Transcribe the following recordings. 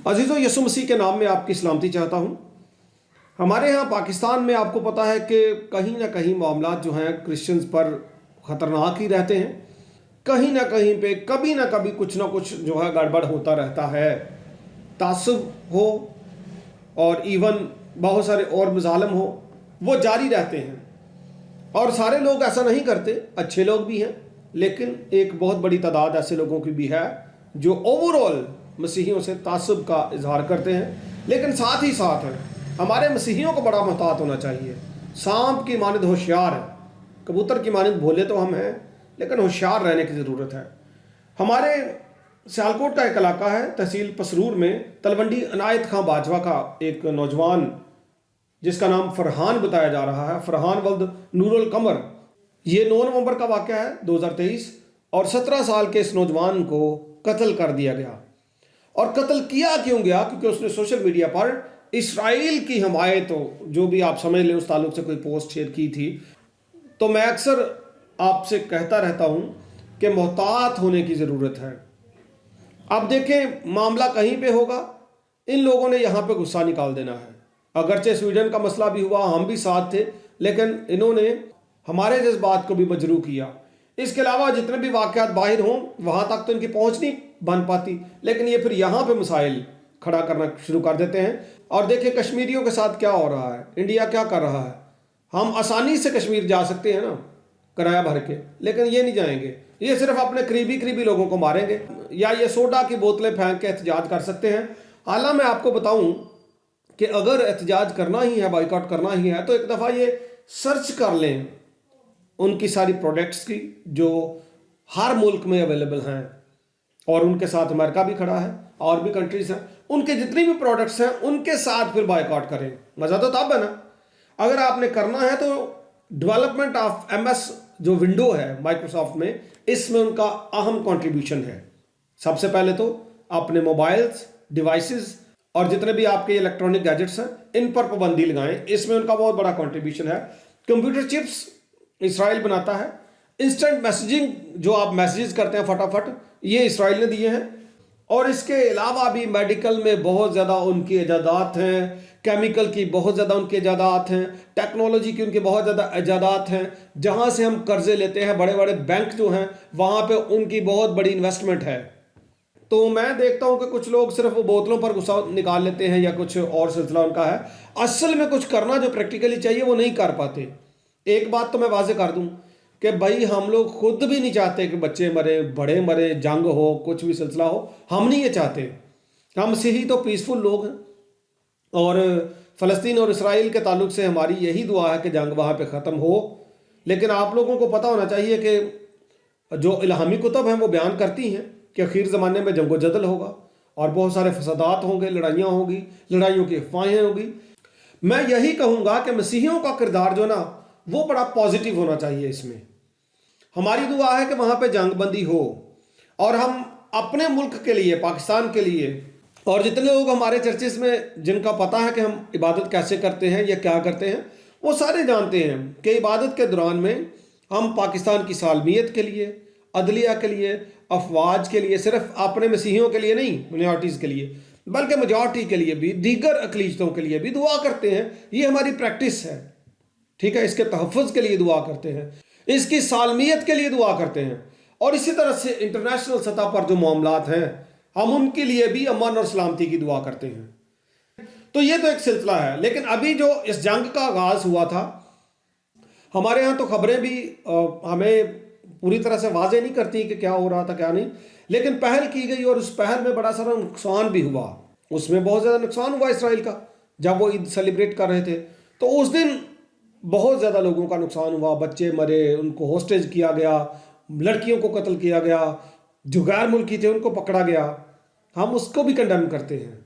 अजीज़ों, यसु मसीह के नाम में आपकी सलामती चाहता हूँ। हमारे यहाँ पाकिस्तान में आपको पता है कि कहीं ना कहीं मामलात जो हैं क्रिश्चियंस पर ख़तरनाक ही रहते हैं। कहीं ना कहीं पे कभी ना कभी कुछ ना कुछ जो है गड़बड़ होता रहता है। तासुब हो और इवन बहुत सारे और मज़ालम हो, वो जारी रहते हैं। और सारे लोग ऐसा नहीं करते, अच्छे लोग भी हैं, लेकिन एक बहुत बड़ी तादाद ऐसे लोगों की भी है जो ओवरऑल मसीहियों से तासुब का इजहार करते हैं। लेकिन साथ ही साथ हमारे मसीहियों को बड़ा मोहतात होना चाहिए। सांप की मानद होशियार है, कबूतर की मानद भोले तो हम हैं, लेकिन होशियार रहने की ज़रूरत है। हमारे सियालकोट का एक इलाका है, तहसील पसरूर में तलवंडी अनायत खां बाजवा का एक नौजवान जिसका नाम फरहान बताया जा रहा है, फरहान वल्द नूरुल कमर। ये 9 नवंबर का वाक़या है 2023, और 17 साल के इस नौजवान को कत्ल कर दिया गया। और कत्ल किया क्यों गया? क्योंकि उसने सोशल मीडिया पर इसराइल की हमायत, जो भी आप समझ लें, उस ताल्लुक से कोई पोस्ट शेयर की थी। तो मैं अक्सर आपसे कहता रहता हूँ कि मोहतात होने की ज़रूरत है। अब देखें, मामला कहीं पे होगा, इन लोगों ने यहाँ पे गुस्सा निकाल देना है। अगरचे स्वीडन का मसला भी हुआ, हम भी साथ थे, लेकिन इन्होंने हमारे जज्बात को भी मजरू किया। इसके अलावा जितने भी वाक़यात बाहर हों, वहाँ तक तो इनकी पहुँच नहीं बन पाती, लेकिन ये फिर यहाँ पे मसाइल खड़ा करना शुरू कर देते हैं। और देखिए कश्मीरियों के साथ क्या हो रहा है, इंडिया क्या कर रहा है। हम आसानी से कश्मीर जा सकते हैं ना, किराया भर के, लेकिन ये नहीं जाएंगे। ये सिर्फ अपने करीबी लोगों को मारेंगे, या ये सोडा की बोतलें फेंक के एहतजाज कर सकते हैं। हालांकि मैं आपको बताऊं कि अगर एहतजाज करना ही है, बाइकआउट करना ही है, तो एक दफ़ा ये सर्च कर लें उनकी सारी प्रोडक्ट्स की जो हर मुल्क में अवेलेबल हैं, और उनके साथ अमेरिका भी खड़ा है और भी कंट्रीज़ हैं, उनके जितनी भी प्रोडक्ट्स हैं उनके साथ फिर बाइकआउट करें। मज़ा तो तब है ना। अगर आपने करना है तो डेवलपमेंट ऑफ MS जो विंडो है माइक्रोसॉफ्ट में, इसमें उनका अहम कंट्रीब्यूशन है। सबसे पहले तो अपने मोबाइल्स, डिवाइसेस और जितने भी आपके इलेक्ट्रॉनिक गैजेट्स हैं, इन पर पाबंदी लगाएं। इसमें उनका बहुत बड़ा कंट्रीब्यूशन है। कंप्यूटर चिप्स इसराइल बनाता है। इंस्टेंट मैसेजिंग, जो आप मैसेजेस करते हैं फटाफट, ये इसराइल ने दिए हैं। और इसके अलावा भी मेडिकल में बहुत ज़्यादा उनकी इजादात हैं, केमिकल की बहुत ज़्यादा उनकी इजादात हैं, टेक्नोलॉजी की उनकी बहुत ज़्यादा इजादात हैं। जहाँ से हम कर्जे लेते हैं, बड़े बड़े बैंक जो हैं, वहाँ पे उनकी बहुत बड़ी इन्वेस्टमेंट है। तो मैं देखता हूँ कि कुछ लोग सिर्फ वो बोतलों पर गुस्सा निकाल लेते हैं या कुछ और सिलसिला उनका है। असल में कुछ करना जो प्रैक्टिकली चाहिए वो नहीं कर पाते। एक बात तो मैं वाजे कर दूँ कि भाई हम लोग खुद भी नहीं चाहते कि बच्चे मरे, बड़े मरे, जंग हो, कुछ भी सिलसिला हो, हम नहीं ये चाहते। हम से ही तो पीसफुल लोग हैं, और फ़लस्तीन और इसराइल के ताल्लुक से हमारी यही दुआ है कि जंग वहाँ पे ख़त्म हो। लेकिन आप लोगों को पता होना चाहिए कि जो इल्हामी कुतब हैं वो बयान करती हैं कि आखिर ज़माने में जंगो जदल होगा और बहुत सारे फसादात होंगे, लड़ाइयाँ होंगी, लड़ाइयों की अफवाहें होंगी। मैं यही कहूँगा कि मसीहियों का किरदार जो ना, वो बड़ा पॉजिटिव होना चाहिए। इसमें हमारी दुआ है कि वहाँ पे जंगबंदी हो, और हम अपने मुल्क के लिए, पाकिस्तान के लिए, और जितने लोग हमारे चर्चेस में जिनका पता है कि हम इबादत कैसे करते हैं या क्या करते हैं, वो सारे जानते हैं कि इबादत के दौरान में हम पाकिस्तान की सालमियत के लिए, अदलिया के लिए, अफवाज के लिए, सिर्फ अपने मसीहियों के लिए नहीं, मिनॉरिटीज़ के लिए, बल्कि मेजॉरिटी के लिए भी, दीगर अक़लीतों के लिए भी दुआ करते हैं। ये हमारी प्रैक्टिस है, ठीक है। इसके तहफ़्फ़ुज़ के लिए दुआ करते हैं, इसकी सालमियत के लिए दुआ करते हैं, और इसी तरह से इंटरनेशनल सतह पर जो मामलात हैं, हम उनके लिए भी अमन और सलामती की दुआ करते हैं। तो ये तो एक सिलसिला है। लेकिन अभी जो इस जंग का आगाज़ हुआ था, हमारे यहाँ तो खबरें भी हमें पूरी तरह से वाज़ेह नहीं करती कि क्या हो रहा था क्या नहीं, लेकिन पहल की गई, और उस पहल में बड़ा सारा नुकसान भी हुआ। उसमें बहुत ज़्यादा नुकसान हुआ इसराइल का। जब वो ईद सेलिब्रेट कर रहे थे तो उस दिन बहुत ज़्यादा लोगों का नुकसान हुआ, बच्चे मरे, उनको होस्टेज किया गया, लड़कियों को कत्ल किया गया, जो गैर मुल्की थे उनको पकड़ा गया। हम उसको भी कंडेम करते हैं।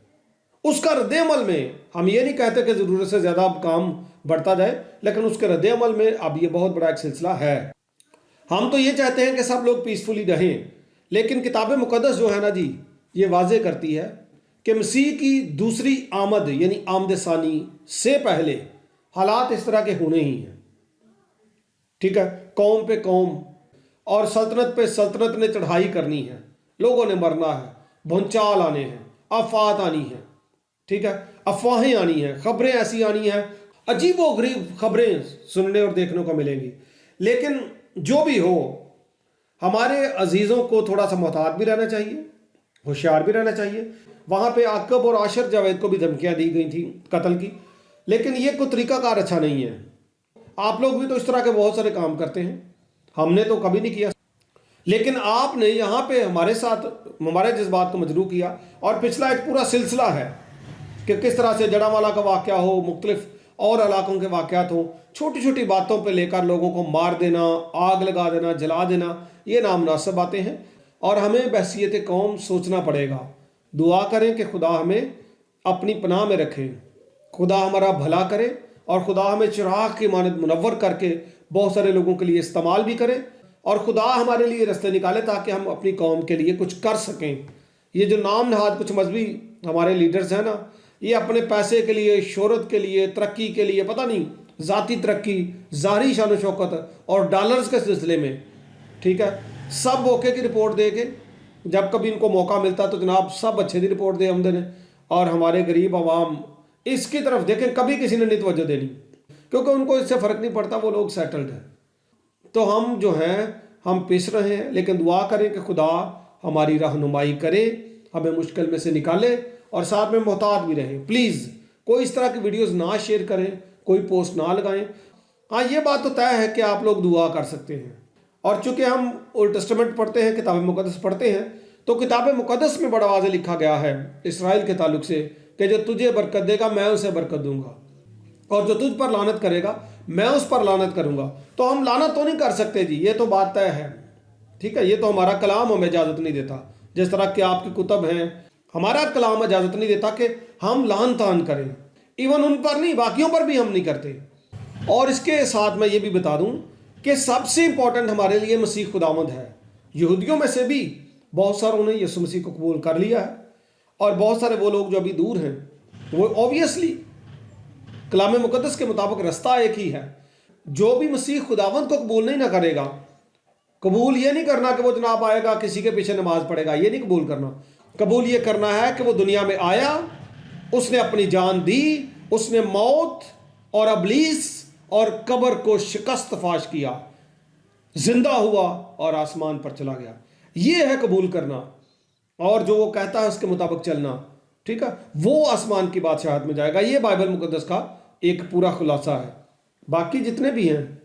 उसका रद्द-ए-अमल में हम ये नहीं कहते कि ज़रूरत से ज़्यादा अब काम बढ़ता जाए, लेकिन उसके रद्द-ए-अमल में अब ये बहुत बड़ा एक सिलसिला है। हम तो ये चाहते हैं कि सब लोग पीसफुली रहें, लेकिन किताब मुक़द्दस जो है ना जी, ये वाज़ेह करती है कि मसीह की दूसरी आमद यानी आमद सानी से पहले हालात इस तरह के होने ही हैं, ठीक है। कौम पे कौम और सल्तनत पे सल्तनत ने चढ़ाई करनी है, लोगों ने मरना है, भूचाल आने हैं, आफात आनी है, ठीक है, अफवाहें आनी हैं, खबरें ऐसी आनी हैं, अजीब व गरीब खबरें सुनने और देखने को मिलेंगी। लेकिन जो भी हो, हमारे अजीज़ों को थोड़ा सा मोहतात भी रहना चाहिए, होशियार भी रहना चाहिए। वहाँ पे आकब और आशर जावेद को भी धमकियाँ दी गई थी कत्ल की, लेकिन ये कोई तरीकाकार अच्छा नहीं है। आप लोग भी तो इस तरह के बहुत सारे काम करते हैं, हमने तो कभी नहीं किया, लेकिन आपने यहाँ पे हमारे साथ हमारे जज्बात को मजरू किया। और पिछला एक पूरा सिलसिला है कि किस तरह से जड़ावाला का वाक़या हो, मुख्तलिफ और इलाकों के वाक़यात हो, छोटी छोटी बातों पे लेकर लोगों को मार देना, आग लगा देना, जला देना, ये नामुनासिब बातें हैं। और हमें बहसीयत कौम सोचना पड़ेगा। दुआ करें कि खुदा हमें अपनी पनाह में रखे, खुदा हमारा भला करे और खुदा हमें चिराग की मानद मुनव्वर करके बहुत सारे लोगों के लिए इस्तेमाल भी करे, और खुदा हमारे लिए रास्ते निकाले ताकि हम अपनी कौम के लिए कुछ कर सकें। ये जो नाम नहाद कुछ मजहबी हमारे लीडर्स हैं ना, ये अपने पैसे के लिए, शोहरत के लिए, तरक्की के लिए, पता नहीं ज़ाती तरक्की, ज़ाहरी शान शौकत और डॉलर्स के सिलसिले में, ठीक है, सब मौके की रिपोर्ट दे के जब कभी इनको मौका मिलता तो जनाब सब अच्छे की रिपोर्ट दे आमदे ने, और हमारे गरीब आवाम इसकी तरफ देखें कभी किसी ने नहीं तवज्जो देनी, क्योंकि उनको इससे फ़र्क नहीं पड़ता, वो लोग सेटल्ड हैं। तो हम जो हैं हम पिस रहे हैं, लेकिन दुआ करें कि खुदा हमारी रहनुमाई करे, हमें मुश्किल में से निकाले, और साथ में मोहतात भी रहें। प्लीज़ कोई इस तरह की वीडियोस ना शेयर करें, कोई पोस्ट ना लगाएं। हाँ, ये बात तो तय है कि आप लोग दुआ कर सकते हैं, और चूँकि हम ओल्ड टेस्टामेंट पढ़ते हैं, किताब मुक़द्दस पढ़ते हैं, तो किताब मुक़द्दस में बड़ा वाज़ेह लिखा गया है इसराइल के ताल्लुक से कि जो तुझे बरकत देगा मैं उसे बरकत दूंगा, और जो तुझ पर लानत करेगा मैं उस पर लानत करूंगा। तो हम लानत तो नहीं कर सकते जी, ये तो बात तय है, ठीक है, ये तो हमारा कलाम हमें इजाज़त नहीं देता। जिस तरह के आपकी कुतब हैं, हमारा कलाम इजाज़त नहीं देता कि हम लान तान करें, इवन उन पर नहीं, बाकियों पर भी हम नहीं करते। और इसके साथ मैं ये भी बता दूं कि सबसे इंपॉर्टेंट हमारे लिए मसीह खुदावंद है। यहूदियों में से भी बहुत सारों ने यीशु मसीह को कबूल कर लिया है, और बहुत सारे वो लोग जो अभी दूर हैं, वो ऑब्वियसली कलाम मुक़द्दस के मुताबिक रास्ता एक ही है। जो भी मसीह खुदावंद को कबूल नहीं ना करेगा, कबूल ये नहीं करना कि वो जनाब आएगा किसी के पीछे नमाज पढ़ेगा, ये नहीं कबूल करना। कबूल ये करना है कि वो दुनिया में आया, उसने अपनी जान दी, उसने मौत और अबलीस और कब्र को शिकस्त फाश किया, जिंदा हुआ और आसमान पर चला गया। ये है कबूल करना, और जो वो कहता है उसके मुताबिक चलना, ठीक है, वो आसमान की बादशाहत में जाएगा। ये बाइबल मुक़द्दस का एक पूरा खुलासा है। बाकी जितने भी हैं,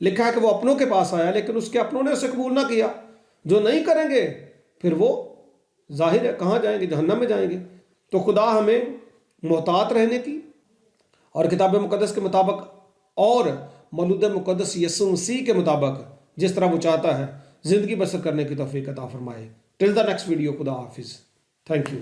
लिखा है कि वो अपनों के पास आया, लेकिन उसके अपनों ने उसे कबूल ना किया। जो नहीं करेंगे फिर वो जाहिर है कहाँ जाएंगे, जहन्नम में जाएंगे। तो खुदा हमें मोहतात रहने की और किताब मुक़द्दस के मुताबिक और मौलूद मुक़द्दस यीशु मसीह के मुताबिक जिस तरह वो चाहता है ज़िंदगी बसर करने की तौफीक अता फरमाए। टिल द नेक्स्ट वीडियो, खुदा हाफिज़, थैंक यू।